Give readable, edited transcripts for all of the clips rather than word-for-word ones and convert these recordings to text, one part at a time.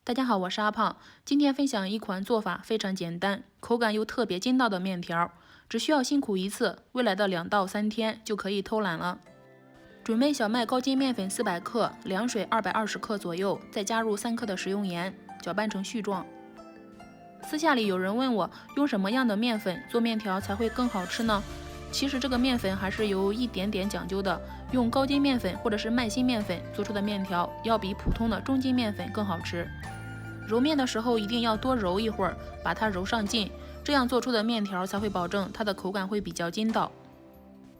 大家好，我是阿胖，今天分享一款做法非常简单，口感又特别筋道的面条，只需要辛苦一次，未来的2到3天就可以偷懒了。准备小麦高筋面粉400克，凉水220克左右，再加入3克的食用盐，搅拌成絮状。私下里有人问我，用什么样的面粉做面条才会更好吃呢？其实这个面粉还是有一点点讲究的，用高筋面粉或者是麦芯面粉做出的面条，要比普通的中筋面粉更好吃。揉面的时候一定要多揉一会儿，把它揉上劲，这样做出的面条才会保证它的口感会比较筋道。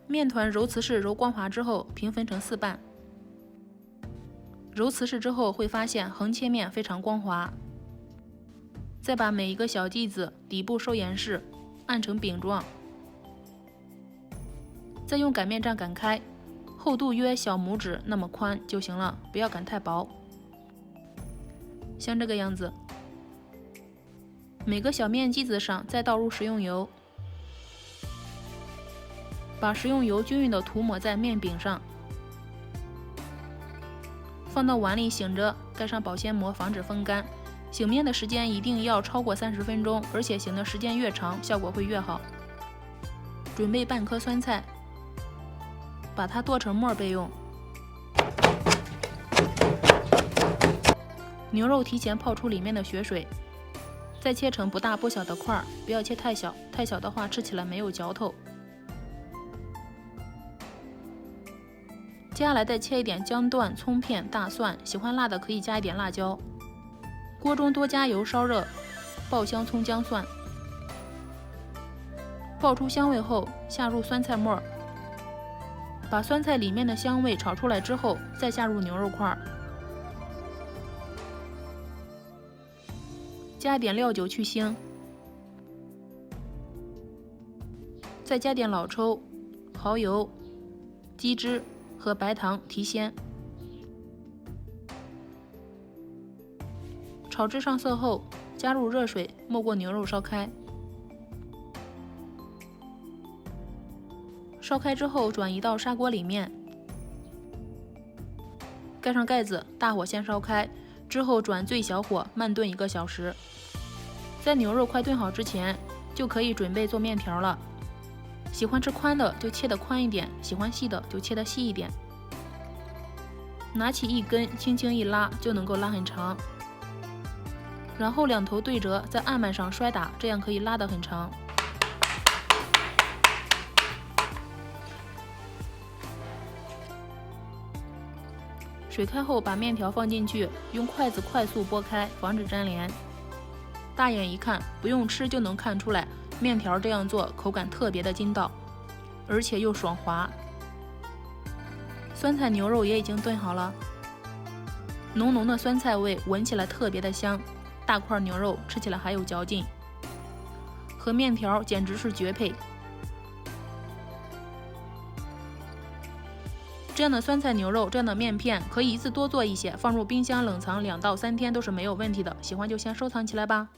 面团揉瓷式揉光滑之后，平分成4瓣。揉瓷式之后会发现横切面非常光滑。再把每一个小剂子底部收严实，按成饼状。再用擀面杖擀开，厚度约小拇指那么宽就行了，不要擀太薄。像这个样子。每个小面剂子上再倒入食用油，把食用油均匀地涂抹在面饼上，放到碗里醒着，盖上保鲜膜防止风干。醒面的时间一定要超过30分钟，而且醒的时间越长，效果会越好。准备半颗酸菜，把它剁成末备用。牛肉提前泡出里面的血水，再切成不大不小的块，不要切太小，太小的话吃起来没有嚼头。接下来再切一点姜段、葱片、大蒜，喜欢辣的可以加一点辣椒。锅中多加油烧热，爆香葱姜蒜。爆出香味后，下入酸菜末，把酸菜里面的香味炒出来之后，再下入牛肉块。加一点料酒去腥，再加点老抽、蚝油、鸡汁和白糖提鲜。炒至上色后，加入热水没过牛肉烧开。烧开之后转移到砂锅里面，盖上盖子，大火先烧开，之后转最小火慢炖1个小时。在牛肉快炖好之前，就可以准备做面条了。喜欢吃宽的就切得宽一点，喜欢细的就切得细一点。拿起一根，轻轻一拉就能够拉很长，然后2头对折，在案板上摔打，这样可以拉得很长。水开后把面条放进去，用筷子快速拨开，防止粘连。大眼一看，不用吃就能看出来，面条这样做口感特别的筋道，而且又爽滑。酸菜牛肉也已经炖好了，浓浓的酸菜味闻起来特别的香，大块牛肉吃起来还有嚼劲，和面条简直是绝配。这样的酸菜牛肉，这样的面片可以一次多做一些，放入冰箱冷藏2到3天都是没有问题的。喜欢就先收藏起来吧。